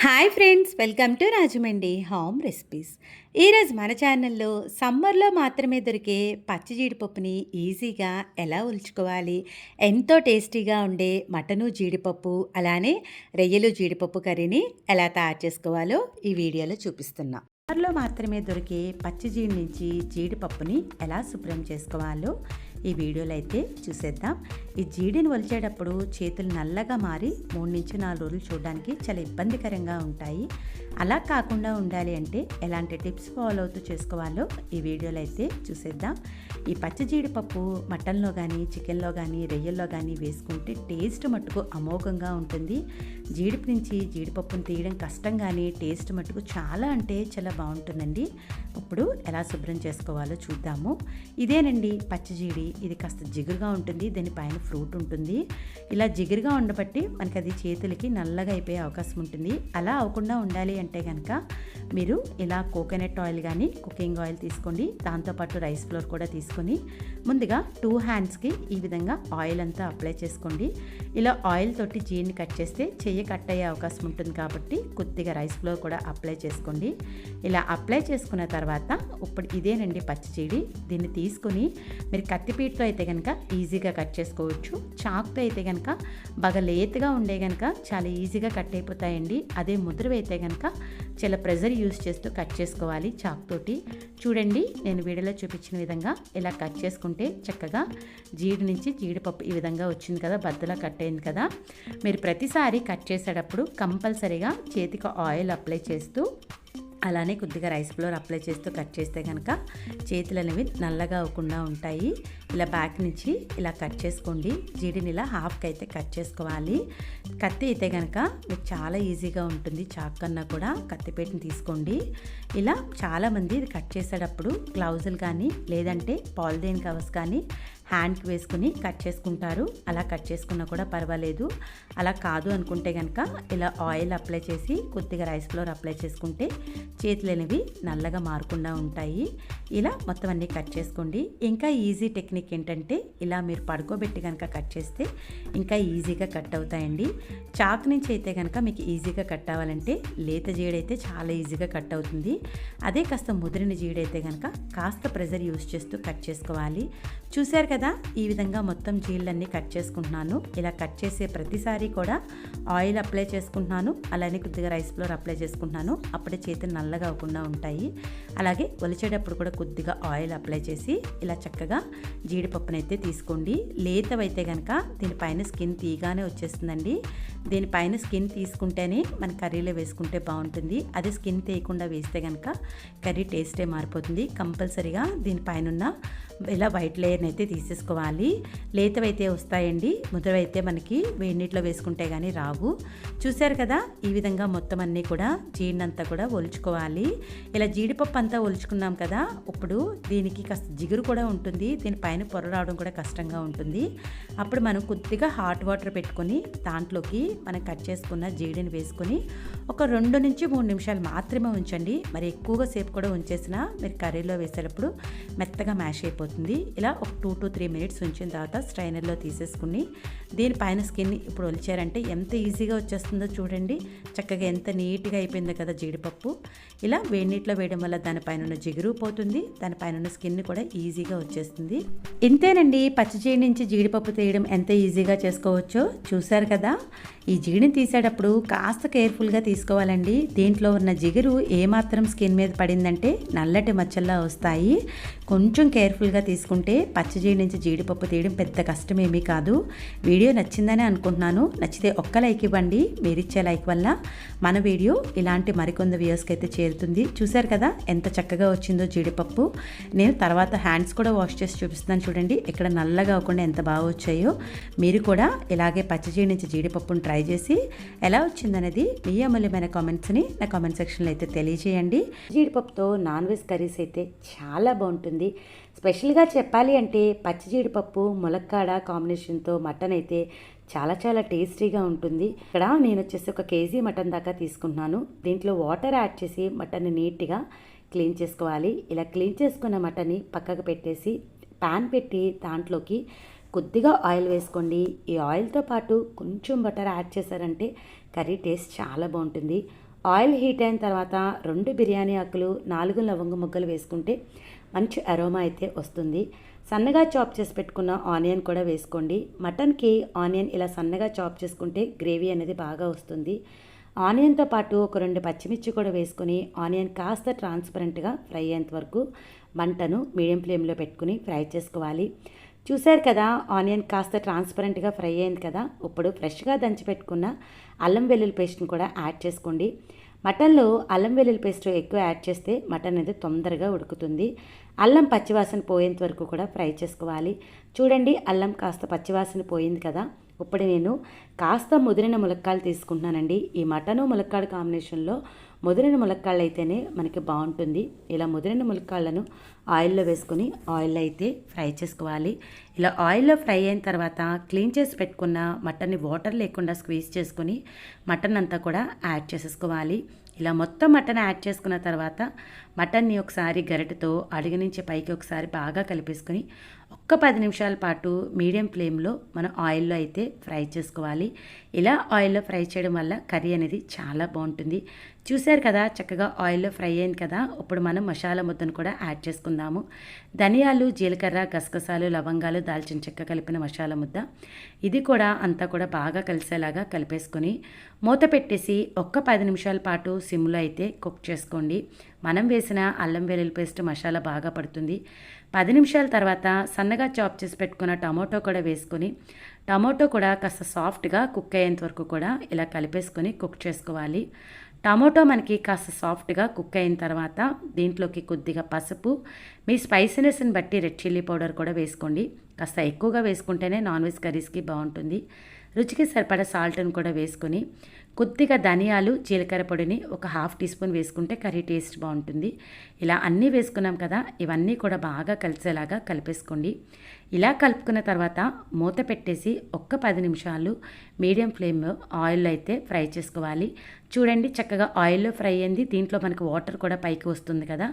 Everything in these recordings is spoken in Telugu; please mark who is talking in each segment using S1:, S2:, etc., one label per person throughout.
S1: Hi friends, welcome to Rajahmundry home recipes. ఈరోజు మన ఛానల్లో సమ్మర్లో మాత్రమే దొరికే పచ్చి జీడిపప్పుని ఈజీగా ఎలా ఉల్చుకోవాలి, ఎంతో టేస్టీగా ఉండే మటను జీడిపప్పు అలానే రొయ్యలు జీడిపప్పు కర్రీని ఎలా తయారు చేసుకోవాలో ఈ వీడియోలో చూపిస్తున్నా. సమ్మర్లో మాత్రమే దొరికే పచ్చి జీడి నుంచి జీడిపప్పుని ఎలా శుభ్రం చేసుకోవాలో ఈ వీడియోలో అయితే చూసేద్దాం. ఈ జీడిని ఒలిచేటప్పుడు చేతులు నల్లగా మారి 3 నుంచి 4 రోజులు చూడడానికి చాలా ఇబ్బందికరంగా ఉంటాయి. అలా కాకుండా ఉండాలి అంటే ఎలాంటి టిప్స్ ఫాలో అవుతూ చేసుకోవాలో ఈ వీడియోలో అయితే చూసేద్దాం. ఈ పచ్చి జీడిపప్పు మటన్లో కానీ, చికెన్లో కానీ, రొయ్యల్లో కానీ వేసుకుంటే టేస్ట్ మట్టుకు అమోఘంగా ఉంటుంది. జీడిపి నుంచి జీడిపప్పును తీయడం కష్టం, కానీ టేస్ట్ మట్టుకు చాలా అంటే చాలా బాగుంటుందండి. ఇప్పుడు ఎలా శుభ్రం చేసుకోవాలో చూద్దాము. ఇదేనండి పచ్చి జీడి. ఇది కాస్త జిగురుగా ఉంటుంది, దీనిపైన ఫ్రూట్ ఉంటుంది. ఇలా జిగురుగా ఉండబట్టి మనకి అది చేతులకి నల్లగా అయిపోయే అవకాశం ఉంటుంది. అలా అవ్వకుండా ఉండాలి అంటే కనుక మీరు ఇలా కోకోనట్ ఆయిల్ కానీ కుకింగ్ ఆయిల్ తీసుకోండి. దాంతోపాటు రైస్ ఫ్లోర్ కూడా తీసుకొని ముందుగా 2 హ్యాండ్స్కి ఈ విధంగా ఆయిల్ అంతా అప్లై చేసుకోండి. ఇలా ఆయిల్ తోటి జీడిని కట్ చేస్తే చెయ్యి కట్ అయ్యే అవకాశం ఉంటుంది కాబట్టి కొద్దిగా రైస్ ఫ్లోర్ కూడా అప్లై చేసుకోండి. ఇలా అప్లై చేసుకున్న తర్వాత ఇప్పుడు ఇదేనండి పచ్చి జీడి. దీన్ని తీసుకుని మీరు కత్తిపీటతో అయితే కనుక ఈజీగా కట్ చేసుకోవచ్చు. చాకుతో అయితే కనుక బాగా లేతగా ఉండే కనుక చాలా ఈజీగా కట్ అయిపోతాయండి. అదే ముద్రవి అయితే కనుక చాలా ప్రెజర్ యూస్ చేస్తూ కట్ చేసుకోవాలి చాకుతోటి. చూడండి, నేను వీడియోలో చూపించిన విధంగా ఇలా కట్ చేసుకుంటే చక్కగా జీడి నుంచి జీడిపప్పు ఈ విధంగా వచ్చింది కదా, బద్దలా కట్ అయింది కదా. మీరు ప్రతిసారి కట్ చేసేటప్పుడు కంపల్సరీగా చేతికి ఆయిల్ అప్లై చేస్తూ అలానే కొద్దిగా రైస్ ఫ్లోర్ అప్లై చేస్తూ కట్ చేస్తే కనుక చేతులు అనేవి నల్లగా అవ్వకుండా ఉంటాయి. ఇలా బ్యాక్ నుంచి ఇలా కట్ చేసుకోండి. జీడిని ఇలా హాఫ్కి అయితే కట్ చేసుకోవాలి. కత్తి అయితే కనుక మీకు చాలా ఈజీగా ఉంటుంది. చాక్ కన్నా కూడా కత్తిపేటని తీసుకోండి. ఇలా చాలామంది ఇది కట్ చేసేటప్పుడు గ్లౌజులు కానీ లేదంటే పాలిథీన్ కవర్స్ కానీ హ్యాండ్కి వేసుకుని కట్ చేసుకుంటారు. అలా కట్ చేసుకున్నా కూడా పర్వాలేదు. అలా కాదు అనుకుంటే కనుక ఇలా ఆయిల్ అప్లై చేసి కొద్దిగా రైస్ ఫ్లోర్ అప్లై చేసుకుంటే చేతులు అనేవి నల్లగా మారకుండా ఉంటాయి. ఇలా మొత్తం అన్నీ కట్ చేసుకోండి. ఇంకా ఈజీ టెక్నిక్ ఏంటంటే ఇలా మీరు పడుకోబెట్టి కనుక కట్ చేస్తే ఇంకా ఈజీగా కట్ అవుతాయండి. చాక్ నుంచి అయితే కనుక మీకు ఈజీగా కట్ అవ్వాలంటే లేత జీడైతే చాలా ఈజీగా కట్ అవుతుంది. అదే కాస్త ముదిరిన జీడైతే కనుక కాస్త ప్రెజర్ యూస్ చేస్తూ కట్ చేసుకోవాలి. చూశారు కదా, ఈ విధంగా మొత్తం జీళ్ళన్నీ కట్ చేసుకుంటున్నాను. ఇలా కట్ చేసే ప్రతిసారి కూడా ఆయిల్ అప్లై చేసుకుంటున్నాను. అలానే కొద్దిగా రైస్ ఫ్లోర్ అప్లై చేసుకుంటున్నాను. అప్పుడే చేతులు నల్లగా అవ్వకుండా ఉంటాయి. అలాగే ఒలిచేటప్పుడు కూడా కొద్దిగా ఆయిల్ అప్లై చేసి ఇలా చక్కగా జీడిపప్పునైతే తీసుకోండి. లేతవైతే కనుక దీనిపైన స్కిన్ తీయగానే వచ్చేస్తుందండి. దీనిపైన స్కిన్ తీసుకుంటేనే మన కర్రీలో వేసుకుంటే బాగుంటుంది. అదే స్కిన్ తీయకుండా వేస్తే కనుక కర్రీ టేస్టే మారిపోతుంది. కంపల్సరీగా దీనిపైన ఉన్న ఇలా వైట్ లేయర్ని అయితే తీసేసుకోవాలి. లేతవైతే వస్తాయండి, ముద్రవైతే మనకి వేడి నీటిలో వేసుకుంటే కానీ రావు. చూశారు కదా, ఈ విధంగా మొత్తం అన్నీ కూడా జీడినంతా కూడా ఒలుచుకోవాలి. ఇలా జీడిపప్పు అంతా ఒలుచుకున్నాం కదా, ఇప్పుడు దీనికి కాస్త జిగురు కూడా ఉంటుంది. దీనిపైన పొర రావడం కూడా కష్టంగా ఉంటుంది. అప్పుడు మనం కొద్దిగా హాట్ వాటర్ పెట్టుకొని దాంట్లోకి మనం కట్ చేసుకున్న జీడిని వేసుకొని ఒక 2 నుంచి 3 నిమిషాలు మాత్రమే ఉంచండి. మరి ఎక్కువగా సేపు కూడా ఉంచేసినా మీరు కర్రీలో వేసేటప్పుడు మెత్తగా మ్యాష్ అయిపోతుంది. ఇలా ఒక 2 to 3 మినిట్స్ ఉంచిన తర్వాత స్ట్రైనర్లో తీసేసుకుని దీనిపైన స్కిన్ ఇప్పుడు ఒలిచారంటే ఎంత ఈజీగా వచ్చేస్తుందో చూడండి. చక్కగా ఎంత నీట్గా అయిపోయిందో కదా జీడిపప్పు. ఇలా వేడి నీటిలో వేయడం వల్ల దానిపైన ఉన్న జిగురు పోతుంది, దానిపైన ఉన్న స్కిన్ కూడా ఈజీగా వచ్చేస్తుంది. ఇంతేనండి, పచ్చి జీడి నుంచి జీడిపప్పు తీయడం ఎంత ఈజీగా చేసుకోవచ్చో చూశారు కదా. ఈ జీడిని తీసేటప్పుడు కాస్త కేర్ఫుల్గా తీసుకోవాలండి. దీంట్లో ఉన్న జిగురు ఏమాత్రం స్కిన్ మీద పడిందంటే నల్లటి మచ్చల్లా వస్తాయి. కొంచెం కేర్ఫుల్గా తీసుకుంటే పచ్చి జీడి నుంచి జీడిపప్పు తీయడం పెద్ద కష్టమేమీ కాదు. వీడియో నచ్చిందని అనుకుంటున్నాను. నచ్చితే ఒక్క లైక్ ఇవ్వండి. మీరిచ్చే లైక్ వల్ల మన వీడియో ఇలాంటి మరికొంత వ్యూస్కి అయితే చేరుతుంది. చూశారు కదా ఎంత చక్కగా వచ్చిందో జీడిపప్పు. నేను తర్వాత హ్యాండ్స్ కూడా వాష్ చేసి చూపిస్తున్నాను. చూడండి ఇక్కడ నల్లగా అవ్వకుండా ఎంత బాగా వచ్చాయో. మీరు కూడా ఇలాగే పచ్చి జీడి నుంచి జీడిపప్పును ట్రై చేసి ఎలా వచ్చిందనేది మీ అమూల్యమైన కామెంట్స్ని నా కామెంట్ సెక్షన్లో అయితే తెలియజేయండి. జీడిపప్పుతో నాన్ వెజ్ కర్రీస్ అయితే చాలా బాగుంటుంది. స్పెషల్గా చెప్పాలి అంటే పచ్చి జీడిపప్పు ములక్కాడ కాంబినేషన్తో మటన్ అయితే చాలా చాలా టేస్టీగా ఉంటుంది. ఇక్కడ నేను వచ్చేసి 1 కేజీ మటన్ దాకా తీసుకుంటున్నాను. దీంట్లో వాటర్ యాడ్ చేసి మటన్ని నీట్గా క్లీన్ చేసుకోవాలి. ఇలా క్లీన్ చేసుకున్న మటన్ని పక్కకు పెట్టేసి ప్యాన్ పెట్టి దాంట్లోకి కొద్దిగా ఆయిల్ వేసుకోండి. ఈ ఆయిల్తో పాటు కొంచెం బటర్ యాడ్ చేశారంటే కర్రీ టేస్ట్ చాలా బాగుంటుంది. ఆయిల్ హీట్ అయిన తర్వాత 2 బిర్యానీ ఆకులు, 4 లవంగ మొగ్గలు వేసుకుంటే మంచి అరోమా అయితే వస్తుంది. సన్నగా చాప్ చేసి పెట్టుకున్న ఆనియన్ కూడా వేసుకోండి. మటన్కి ఆనియన్ ఇలా సన్నగా చాప్ చేసుకుంటే గ్రేవీ అనేది బాగా వస్తుంది. ఆనియన్తో పాటు ఒక 2 పచ్చిమిర్చి కూడా వేసుకొని ఆనియన్ కాస్త ట్రాన్స్పరెంట్గా ఫ్రై అయ్యేంత వరకు మంటను మీడియం ఫ్లేమ్లో పెట్టుకుని ఫ్రై చేసుకోవాలి. చూశారు కదా, ఆనియన్ కాస్త ట్రాన్స్పరెంట్గా ఫ్రై అయింది కదా. ఇప్పుడు ఫ్రెష్గా దంచి పెట్టుకున్న అల్లం వెల్లుల్లి పేస్ట్ని కూడా యాడ్ చేసుకోండి. మటన్లో అల్లం వెల్లుల్లి పేస్ట్ ఎక్కువ యాడ్ చేస్తే మటన్ అనేది తొందరగా ఉడుకుతుంది. అల్లం పచ్చివాసన పోయేంత వరకు కూడా ఫ్రై చేసుకోవాలి. చూడండి, అల్లం కాస్త పచ్చివాసన పోయింది కదా. ఇప్పుడు నేను కాస్త ముదిరిన ములక్కాడలు తీసుకుంటున్నానండి. ఈ మటను ములక్కాడ కాంబినేషన్లో ముదిరిన ములక్కాడలు అయితేనే మనకి బాగుంటుంది. ఇలా ముదిరిన ములక్కాడలను ఆయిల్లో వేసుకొని ఆయిల్లో అయితే ఫ్రై చేసుకోవాలి. ఇలా ఆయిల్లో ఫ్రై అయిన తర్వాత క్లీన్ చేసి పెట్టుకున్న మటన్ని వాటర్ లేకుండా స్క్వీజ్ చేసుకొని మటన్ అంతా కూడా యాడ్ చేసేసుకోవాలి. ఇలా మొత్తం మటన్ యాడ్ చేసుకున్న తర్వాత మటన్ని ఒకసారి గరిటెతో అడుగు నుంచి పైకి ఒకసారి బాగా కలిపేసుకొని ఒక్క 10 నిమిషాల పాటు మీడియం ఫ్లేమ్లో మనం ఆయిల్లో అయితే ఫ్రై చేసుకోవాలి. ఇలా ఆయిల్లో ఫ్రై చేయడం వల్ల కర్రీ అనేది చాలా బాగుంటుంది. చూశారు కదా, చక్కగా ఆయిల్లో ఫ్రై అయింది కదా. ఇప్పుడు మనం మసాలా ముద్దను కూడా యాడ్ చేసుకుందాము. ధనియాలు, జీలకర్ర, గసగసాలు, లవంగాలు, దాల్చిన చెక్క కలిపిన మసాలా ముద్ద. ఇది కూడా అంతా కూడా బాగా కలిసేలాగా కలిపేసుకొని మూత పెట్టేసి ఒక్క 10 నిమిషాల పాటు సిమ్లో అయితే కుక్ చేసుకోండి. మనం వేసిన అల్లం వెల్లుల్లి పేస్ట్ మసాలా బాగా పడుతుంది. 10 నిమిషాల తర్వాత సన్నగా చాప్ చేసి పెట్టుకున్న టమాటో కూడా వేసుకొని టమాటో కూడా కాస్త సాఫ్ట్గా కుక్ అయ్యేంత వరకు కూడా ఇలా కలిపేసుకొని కుక్ చేసుకోవాలి. టమాటో మనకి కాస్త సాఫ్ట్గా కుక్ అయిన తర్వాత దీంట్లోకి కొద్దిగా పసుపు, మీ స్పైసీనెస్ని బట్టి రెడ్ చిల్లీ పౌడర్ కూడా వేసుకోండి. కాస్త ఎక్కువగా వేసుకుంటేనే నాన్ వెజ్ కర్రీస్కి బాగుంటుంది. రుచికి సరిపడా సాల్ట్ని కూడా వేసుకొని కొద్దిగా ధనియాలు, జీలకర్ర పొడిని ఒక 1/2 టీ స్పూన్ వేసుకుంటే కర్రీ టేస్ట్ బాగుంటుంది. ఇలా అన్నీ వేసుకున్నాం కదా, ఇవన్నీ కూడా బాగా కలిసేలాగా కలిపేసుకోండి. ఇలా కలుపుకున్న తర్వాత మూత పెట్టేసి ఒక్క 10 నిమిషాలు మీడియం ఫ్లేమ్లో ఆయిల్లో అయితే ఫ్రై చేసుకోవాలి. చూడండి, చక్కగా ఆయిల్లో ఫ్రై అయింది. దీంట్లో మనకు వాటర్ కూడా పైకి వస్తుంది కదా.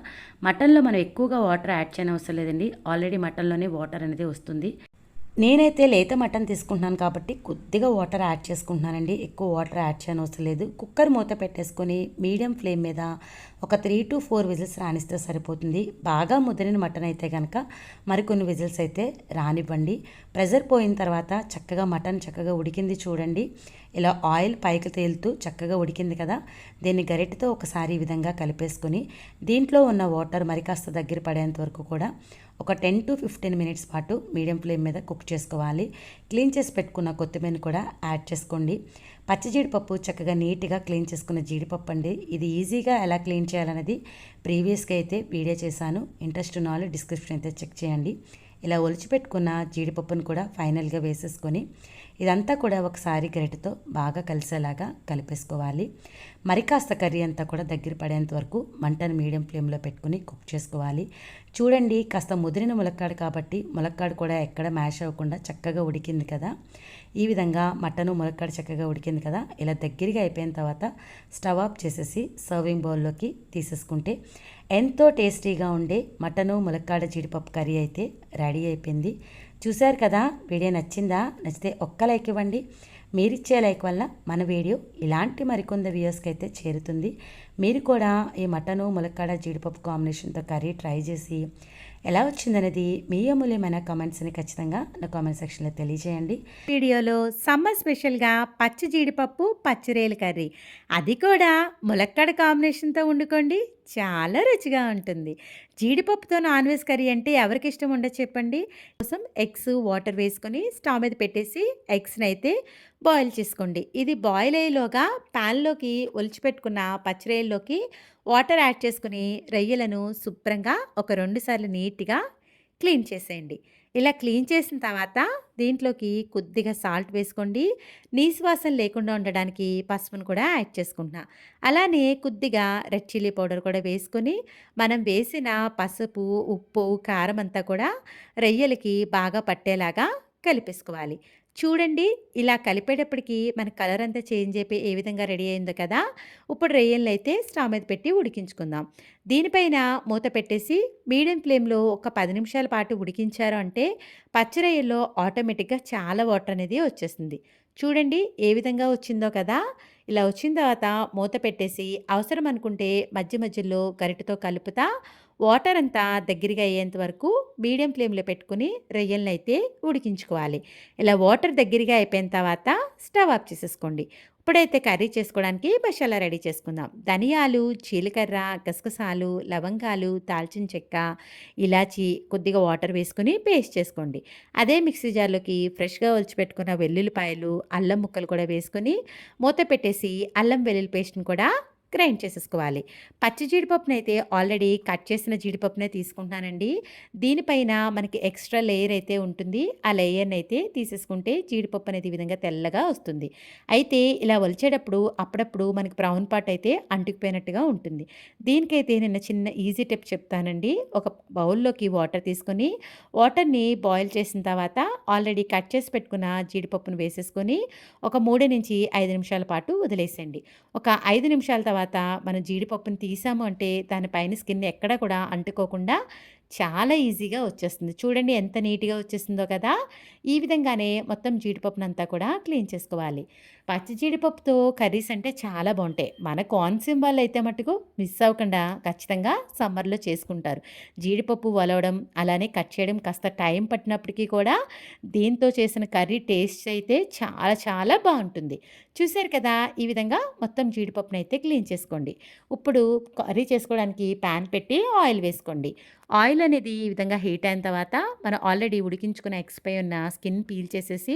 S1: మటన్లో మనం ఎక్కువగా వాటర్ యాడ్ చేయని అవసరం లేదండి. ఆల్రెడీ మటన్లోనే వాటర్ అనేది వస్తుంది. నేనైతే లేత మటన్ తీసుకుంటున్నాను కాబట్టి కొద్దిగా వాటర్ యాడ్ చేసుకుంటున్నానండి. ఎక్కువ వాటర్ యాడ్ చేయని అవసరం లేదు. కుక్కర్ మూత పెట్టేసుకొని మీడియం ఫ్లేమ్ మీద ఒక 3 to 4 విజిల్స్ రానిస్తే సరిపోతుంది. బాగా ముదిరిన మటన్ అయితే కనుక మరికొన్ని విజిల్స్ అయితే రానివ్వండి. ప్రెజర్ పోయిన తర్వాత చక్కగా మటన్ చక్కగా ఉడికింది చూడండి. ఇలా ఆయిల్ పైకి తేలుతూ చక్కగా ఉడికింది కదా. దీన్ని గరిటెతో ఒకసారి ఈ విధంగా కలిపేసుకొని దీంట్లో ఉన్న వాటర్ మరి కాస్త దగ్గర పడేంత వరకు కూడా ఒక 10 to 15 మినిట్స్ పాటు మీడియం ఫ్లేమ్ మీద కుక్ చేసుకోవాలి. క్లీన్ చేసి పెట్టుకున్న కొత్తిమీరని కూడా యాడ్ చేసుకోండి. పచ్చి జీడిపప్పు చక్కగా నీట్గా క్లీన్ చేసుకున్న జీడిపప్పు అండి. ఇది ఈజీగా ఎలా క్లీన్ చేయాలనేది ప్రీవియస్గా అయితే వీడియో చేశాను. ఇంట్రెస్ట్ ఉన్న వాళ్ళు డిస్క్రిప్షన్ అయితే చెక్ చేయండి. ఇలా ఒలిచిపెట్టుకున్న జీడిపప్పును కూడా ఫైనల్గా వేసేసుకొని ఇదంతా కూడా ఒకసారి గరిటెతో బాగా కలిసేలాగా కలిపేసుకోవాలి. మరి కాస్త కర్రీ అంతా కూడా దగ్గర పడేంత వరకు మంటను మీడియం ఫ్లేమ్లో పెట్టుకుని కుక్ చేసుకోవాలి. చూడండి, కాస్త ముదిరిన ములక్కాడు కాబట్టి ములక్కాడు కూడా ఎక్కడ మ్యాష్ అవ్వకుండా చక్కగా ఉడికింది కదా. ఈ విధంగా మటను ములక్కాడు చక్కగా ఉడికింది కదా. ఇలా దగ్గరగా అయిపోయిన తర్వాత స్టవ్ ఆఫ్ చేసేసి సర్వింగ్ బౌల్లోకి తీసేసుకుంటే ఎంతో టేస్టీగా ఉండే మటను ములక్కాడ జీడిపప్పు కర్రీ అయితే రెడీ అయిపోయింది. చూశారు కదా, వీడియో నచ్చిందా? నచ్చితే ఒక్క లైక్ ఇవ్వండి. మీరిచ్చే లైక్ వల్ల మన వీడియో ఇలాంటి మరికొంత వ్యూయర్స్కి అయితే చేరుతుంది. మీరు కూడా ఈ మటను ములక్కాడ జీడిపప్పు కాంబినేషన్తో కర్రీ ట్రై చేసి ఎలా వచ్చిందనేది మీ అమూల్యమైన కామెంట్స్ని ఖచ్చితంగా నా కామెంట్ సెక్షన్లో తెలియజేయండి. వీడియోలో సమ్మర్ స్పెషల్గా పచ్చి జీడిపప్పు పచ్చిరేలు కర్రీ, అది కూడా ములక్కాడ కాంబినేషన్తో వండుకోండి, చాలా రుచిగా ఉంటుంది. జీడిపప్పుతో నాన్ వెజ్ కర్రీ అంటే ఎవరికి ఇష్టం ఉండదు చెప్పండి. కోసం ఎగ్స్ వాటర్ వేసుకొని స్టవ్ మీద పెట్టేసి ఎగ్స్ని అయితే బాయిల్ చేసుకోండి. ఇది బాయిల్ అయ్యేలోగా ప్యాన్లోకి ఒలిచిపెట్టుకున్న పచ్చిరొయ్యల్లోకి వాటర్ యాడ్ చేసుకుని రొయ్యలను శుభ్రంగా ఒక 2 సార్లు నీట్గా క్లీన్ చేసేయండి. ఇలా క్లీన్ చేసిన తర్వాత దీంట్లోకి కొద్దిగా సాల్ట్ వేసుకోండి. నీసు వాసన లేకుండా ఉండడానికి పసుపును కూడా యాడ్ చేసుకుంటున్నా. అలానే కొద్దిగా రెడ్ చిల్లీ పౌడర్ కూడా వేసుకొని మనం వేసిన పసుపు, ఉప్పు, కారం అంతా కూడా రొయ్యలకి బాగా పట్టేలాగా కలిపేసుకోవాలి. చూడండి, ఇలా కలిపేటప్పటికి మన కలర్ అంతా చేంజ్ అయిపోయి ఏ విధంగా రెడీ అయిందో కదా. ఇప్పుడు రొయ్యలను అయితే స్టవ్ మీద పెట్టి ఉడికించుకుందాం. దీనిపైన మూత పెట్టేసి మీడియం ఫ్లేమ్లో ఒక 10 నిమిషాల పాటు ఉడికించారు అంటే పచ్చి రొయ్యల్లో ఆటోమేటిక్గా చాలా వాటర్ అనేది వచ్చేస్తుంది. చూడండి ఏ విధంగా వచ్చిందో కదా! ఇలా వచ్చిన తర్వాత మూత పెట్టేసి అవసరం అనుకుంటే మధ్య మధ్యలో గరిటెతో కలుపుతా వాటర్ అంతా దగ్గరగా అయ్యేంత వరకు మీడియం ఫ్లేమ్‌లో పెట్టుకొని రొయ్యలనైతే ఉడికించుకోవాలి. ఇలా వాటర్ దగ్గరగా అయిపోయిన తర్వాత స్టవ్ ఆఫ్ చేసేసుకోండి. ఇప్పుడైతే కర్రీ చేసుకోవడానికి మసాలా రెడీ చేసుకుందాం. ధనియాలు, జీలకర్ర, గసగసాలు, లవంగాలు, దాల్చిన చెక్క, ఇలాచి, కొద్దిగా వాటర్ వేసుకొని పేస్ట్ చేసుకోండి. అదే మిక్సీ జార్‌లోకి ఫ్రెష్‌గా ఒలిచిపెట్టుకున్న వెల్లుల్లిపాయలు, అల్లం ముక్కలు కూడా వేసుకొని మూత పెట్టేసి అల్లం వెల్లుల్లి పేస్ట్‌ని కూడా గ్రైండ్ చేసేసుకోవాలి. పచ్చి జీడిపప్పునైతే ఆల్రెడీ కట్ చేసిన జీడిపప్పునే తీసుకుంటున్నానండి. దీనిపైన మనకి ఎక్స్‌ట్రా లేయర్ అయితే ఉంటుంది. ఆ లేయర్‌నైతే తీసేసుకుంటే జీడిపప్పు అనేది ఈ విధంగా తెల్లగా వస్తుంది. అయితే ఇలా ఒలిచేటప్పుడు అప్పుడప్పుడు మనకి బ్రౌన్ పార్ట్ అయితే అంటుకుపోయినట్టుగా ఉంటుంది. దీనికైతే నేను చిన్న ఈజీ టిప్ చెప్తానండి. ఒక బౌల్‌లోకి వాటర్ తీసుకొని వాటర్‌ని బాయిల్ చేసిన తర్వాత ఆల్రెడీ కట్ చేసి పెట్టుకున్న జీడిపప్పును వేసేసుకొని ఒక 3-5 నిమిషాల పాటు వదిలేసేయండి. ఒక 5 నిమిషాల తర్వాత మనం జీడిపప్పుని తీసాము అంటే దాని పైన స్కిన్ ఎక్కడ కూడా అంటుకోకుండా చాలా ఈజీగా వచ్చేస్తుంది. చూడండి ఎంత నీట్‌గా వచ్చేసిందో కదా! ఈ విధంగానే మొత్తం జీడిపప్పునంతా కూడా క్లీన్ చేసుకోవాలి. పచ్చి జీడిపప్పుతో కర్రీస్ అంటే చాలా బావుంటాయి. మన కోనసీమ వాళ్ళైతే మటుకు మిస్ అవ్వకుండా ఖచ్చితంగా సమ్మర్‌లో చేసుకుంటారు. జీడిపప్పు ఒలవడం, అలానే కట్ చేయడం కాస్త టైం పట్టినప్పటికీ కూడా దీంతో చేసిన కర్రీ టేస్ట్ అయితే చాలా చాలా బావుంటుంది. చూసారు కదా! ఈ విధంగా మొత్తం జీడిపప్పునైతే క్లీన్ చేసుకోండి. ఇప్పుడు కర్రీ చేసుకోవడానికి పాన్ పెట్టి ఆయిల్ వేసుకోండి. ఆయిల్ అనేది ఈ విధంగా హీట్ అయిన తర్వాత మనం ఆల్రెడీ ఉడికించుకున్న ఎగ్స్‌పై ఉన్న స్కిన్ పీల్ చేసేసి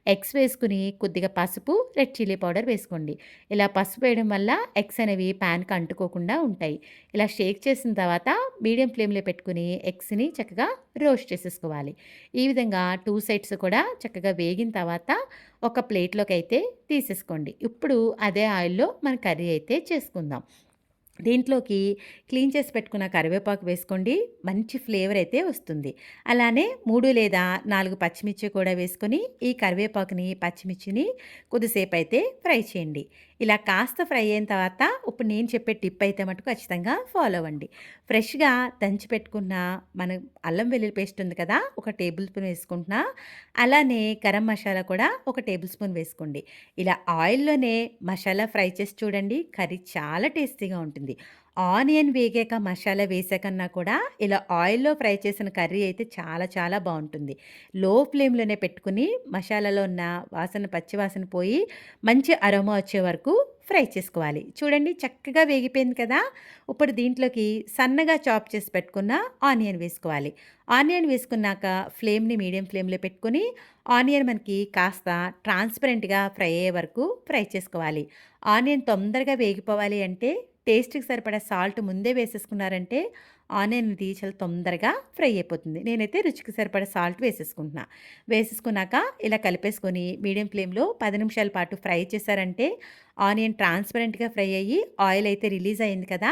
S1: ఎగ్స్ వేసుకొని కొద్దిగా పసుపు, రెడ్ చిల్లీ పౌడర్ వేసుకోండి. ఇలా పసుపు వేయడం వల్ల ఎగ్స్ అనేవి పాన్‌కి అంటుకోకుండా ఉంటాయి. ఇలా షేక్ చేసిన తర్వాత మీడియం ఫ్లేమ్‌లో పెట్టుకొని ఎగ్స్‌ని చక్కగా రోస్ట్ చేసేసుకోవాలి. ఈ విధంగా 2 సైడ్స్ కూడా చక్కగా వేగిన తర్వాత ఒక ప్లేట్‌లోకైతే తీసేసుకోండి. ఇప్పుడు అదే ఆయిల్‌లో మన కర్రీ అయితే చేసుకుందాం. దీంట్లోకి క్లీన్ చేసి పెట్టుకున్న కరివేపాకు వేసుకోండి. మంచి ఫ్లేవర్ అయితే వస్తుంది. అలానే 3 లేదా 4 పచ్చిమిర్చి కూడా వేసుకొని ఈ కరివేపాకుని, పచ్చిమిర్చిని కొద్దిసేపు అయితే ఫ్రై చేయండి. ఇలా కాస్త ఫ్రై అయిన తర్వాత ఇప్పుడు నేను చెప్పే టిప్ అయితే మటుకు ఖచ్చితంగా ఫాలో అవ్వండి. ఫ్రెష్‌గా దంచి పెట్టుకున్న మన అల్లం వెల్లుల్లి పేస్ట్ ఉంది కదా! ఒక టేబుల్ స్పూన్ వేసుకుంటున్నా. అలానే గరం మసాలా కూడా ఒక టేబుల్ స్పూన్ వేసుకోండి. ఇలా ఆయిల్‌లోనే మసాలా ఫ్రై చేసి చూడండి. కర్రీ చాలా టేస్టీగా ఉంటుంది. ఆనియన్ వేగాక మసాలా వేసాకన్నా కూడా ఇలా ఆయిల్‌లో ఫ్రై చేసిన కర్రీ అయితే చాలా చాలా బావుంటుంది. లో ఫ్లేమ్‌లోనే పెట్టుకొని మసాలాలో ఉన్న వాసన పచ్చి వాసన పోయి మంచి అరోమా వచ్చే వరకు ఫ్రై చేసుకోవాలి. చూడండి చక్కగా వేగిపోయింది కదా! ఇప్పుడు దీంట్లోకి సన్నగా చాప్ చేసి పెట్టుకున్న ఆనియన్ వేసుకోవాలి. ఆనియన్ వేసుకున్నాక ఫ్లేమ్‌ని మీడియం ఫ్లేమ్‌లో పెట్టుకొని ఆనియన్ మనకి కాస్త ట్రాన్స్‌పరెంట్‌గా ఫ్రై అయ్యే వరకు ఫ్రై చేసుకోవాలి. ఆనియన్ తొందరగా వేగిపోవాలి అంటే టేస్ట్‌కి సరిపడా సాల్ట్ ముందే వేసేసుకున్నారంటే ఆనియన్ అనేది చాలా తొందరగా ఫ్రై అయిపోతుంది. నేనైతే రుచికి సరిపడా సాల్ట్ వేసేసుకుంటున్నా. వేసేసుకున్నాక ఇలా కలిపేసుకొని మీడియం ఫ్లేమ్‌లో 10 నిమిషాల పాటు ఫ్రై చేశారంటే ఆనియన్ ట్రాన్స్‌పరెంట్‌గా ఫ్రై అయ్యి ఆయిల్ అయితే రిలీజ్ అయింది కదా!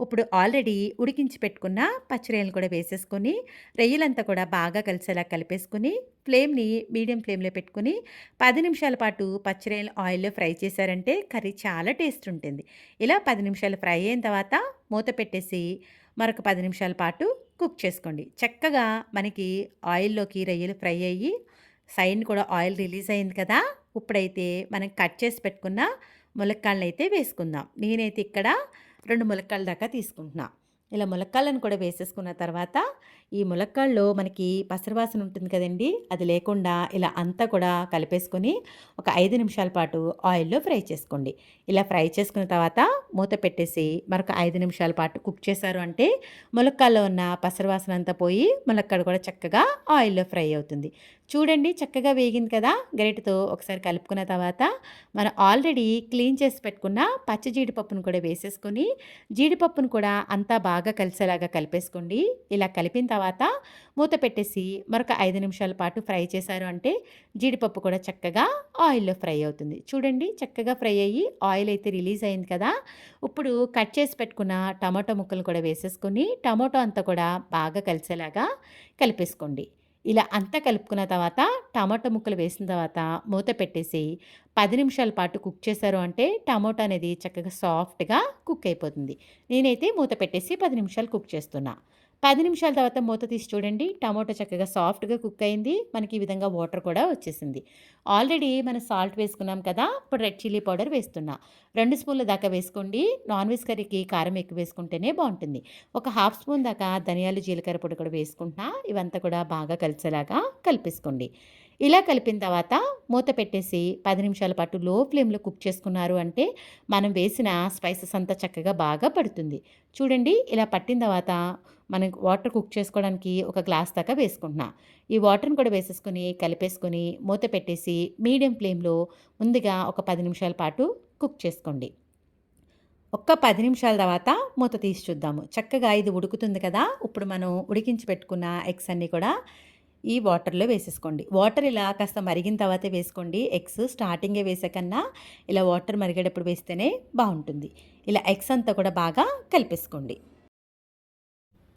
S1: ఇప్పుడు ఆల్రెడీ ఉడికించి పెట్టుకున్న పచ్చి రొయ్యలను కూడా వేసేసుకొని రొయ్యలంతా కూడా బాగా కలిసేలా కలిపేసుకొని ఫ్లేమ్‌ని మీడియం ఫ్లేమ్‌లో పెట్టుకొని 10 నిమిషాల పాటు పచ్చి రొయ్యలు ఆయిల్‌లో ఫ్రై చేశారంటే కర్రీ చాలా టేస్ట్ ఉంటుంది. ఇలా 10 నిమిషాలు ఫ్రై అయిన తర్వాత మూత పెట్టేసి మరొక 10 నిమిషాల పాటు కుక్ చేసుకోండి. చక్కగా మనకి ఆయిల్‌లోకి రొయ్యలు ఫ్రై అయ్యి సైడ్‌న కూడా ఆయిల్ రిలీజ్ అయింది కదా! ఇప్పుడైతే మనం కట్ చేసి పెట్టుకున్న ములక్కాడలనైతే వేసుకుందాం. నేనైతే ఇక్కడ 2 ములక్కాడల దాకా తీసుకుంటున్నా. ఇలా ములక్కాడలను కూడా వేసేసుకున్న తర్వాత ఈ ములక్కాడలో మనకి పసరు ఉంటుంది కదండీ! అది లేకుండా ఇలా అంతా కూడా కలిపేసుకొని ఒక 5 నిమిషాల పాటు ఆయిల్‌లో ఫ్రై చేసుకోండి. ఇలా ఫ్రై చేసుకున్న తర్వాత మూత పెట్టేసి మరొక 5 నిమిషాల పాటు కుక్ చేశారు అంటే ములక్కాడలో ఉన్న పసరు వాసన అంతా పోయి ములక్కాడ కూడా చక్కగా ఆయిల్‌లో ఫ్రై అవుతుంది. చూడండి చక్కగా వేగింది కదా! గరిటెతో ఒకసారి కలుపుకున్న తర్వాత మనం ఆల్రెడీ క్లీన్ చేసి పెట్టుకున్న పచ్చి జీడిపప్పును కూడా వేసేసుకొని జీడిపప్పును కూడా అంతా బాగా కలిసేలాగా కలిపేసుకోండి. ఇలా కలిపిన తర్వాత మూత పెట్టేసి మరొక 5 నిమిషాల పాటు ఫ్రై చేశారు అంటే జీడిపప్పు కూడా చక్కగా ఆయిల్‌లో ఫ్రై అవుతుంది. చూడండి చక్కగా ఫ్రై అయ్యి ఆయిల్ అయితే రిలీజ్ అయింది కదా! ఇప్పుడు కట్ చేసి పెట్టుకున్న టమాటో ముక్కలు కూడా వేసేసుకొని టమాటో అంతా కూడా బాగా కలిసేలాగా కలిపేసుకోండి. ఇలా అంతా కలుపుకున్న తర్వాత టమాటా ముక్కలు వేసిన తర్వాత మూత పెట్టేసి 10 నిమిషాల పాటు కుక్ చేశారు అంటే టమాటా అనేది చక్కగా సాఫ్ట్‌గా కుక్ అయిపోతుంది. నేనైతే మూత పెట్టేసి 10 నిమిషాలు కుక్ చేస్తున్నా. 10 నిమిషాల తర్వాత మూత తీసి చూడండి. టమాటో చక్కగా సాఫ్ట్‌గా కుక్ అయింది. మనకి ఈ విధంగా వాటర్ కూడా వచ్చేసింది. ఆల్రెడీ మనం సాల్ట్ వేసుకున్నాం కదా! ఇప్పుడు రెడ్ చిల్లీ పౌడర్ వేస్తున్నా. 2 స్పూన్ల దాకా వేసుకోండి. నాన్ వెజ్ కర్రీకి కారం ఎక్కువ వేసుకుంటేనే బావుంటుంది. ఒక హాఫ్ స్పూన్ దాకా ధనియాలు, జీలకర్ర పొడి కూడా వేసుకుంటున్నా. ఇవంతా కూడా బాగా కలిసేలాగా కలిపేసుకోండి. ఇలా కలిపిన తర్వాత మూత పెట్టేసి 10 నిమిషాల పాటు లో ఫ్లేమ్‌లో కుక్ చేసుకున్నారు అంటే, మనం వేసిన స్పైసెస్ అంతా చక్కగా బాగా పడుతుంది. చూడండి ఇలా పట్టిన తర్వాత మనం వాటర్ కుక్ చేసుకోవడానికి ఒక గ్లాస్ దాకా వేసుకుంటున్నా. ఈ వాటర్‌ని కూడా వేసేసుకొని, కలిపేసుకొని, మూత పెట్టేసి మీడియం ఫ్లేమ్‌లో ముందుగా ఒక 10 నిమిషాల పాటు కుక్ చేసుకోండి. ఒక్క 10 నిమిషాల తర్వాత మూత తీసి చూద్దాము. చక్కగా ఇది ఉడుకుతుంది కదా! ఇప్పుడు మనం ఉడికించి పెట్టుకున్న ఎగ్స్ అన్నీ కూడా ఈ వాటర్‌లో వేసేసుకోండి. వాటర్ ఇలా కాస్త మరిగిన తర్వాతే వేసుకోండి. ఎగ్స్ స్టార్టింగే వేసే కన్నా ఇలా వాటర్ మరిగేటప్పుడు వేస్తేనే బావుంటుంది. ఇలా ఎగ్స్ అంతా కూడా బాగా కలిపేసుకోండి.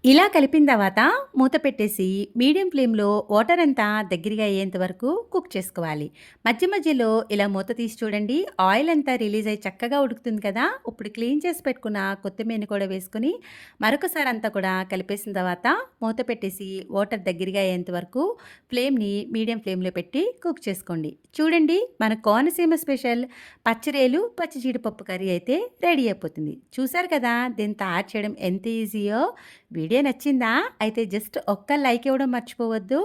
S1: ఇలా కలిపిన తర్వాత మూత పెట్టేసి మీడియం ఫ్లేమ్‌లో వాటర్ అంతా దగ్గరగా అయ్యేంత వరకు కుక్ చేసుకోవాలి. మధ్య మధ్యలో ఇలా మూత తీసి చూడండి. ఆయిల్ అంతా రిలీజ్ అయ్యి చక్కగా ఉడుకుతుంది కదా! ఇప్పుడు క్లీన్ చేసి పెట్టుకున్న కొత్తిమీరని కూడా వేసుకొని మరొకసారి అంతా కూడా కలిపేసిన తర్వాత మూత పెట్టేసి వాటర్ దగ్గరగా అయ్యేంత వరకు ఫ్లేమ్‌ని మీడియం ఫ్లేమ్‌లో పెట్టి కుక్ చేసుకోండి. చూడండి మన కోనసీమ స్పెషల్ పచ్చిరేలు, పచ్చి జీడిపప్పు కర్రీ అయితే రెడీ అయిపోతుంది. చూసారు కదా! దీన్ని తయారు చేయడం ఎంత ఈజీయో. వీడియో నచ్చిందా? అయితే జస్ట్ ఒక్క లైక్ ఇవ్వడం మర్చిపోవద్దు.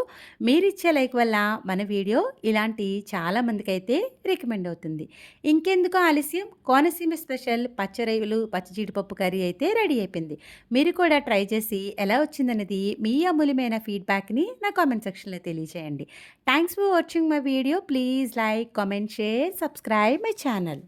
S1: మీరిచ్చే లైక్ వల్ల మన వీడియో ఇలాంటి చాలా మందికైతే రికమెండ్ అవుతుంది. ఇంకెందుకు ఆలస్యం, కోనసీమ స్పెషల్ పచ్చరొయ్యలు, పచ్చి జీడిపప్పు కర్రీ అయితే రెడీ అయిపోయింది. మీరు కూడా ట్రై చేసి ఎలా వచ్చిందన్నది మీ అమూల్యమైన ఫీడ్‌బ్యాక్‌ని నా కామెంట్ సెక్షన్‌లో తెలియజేయండి. Thanks for watching my video. Please like, comment, share, subscribe my channel.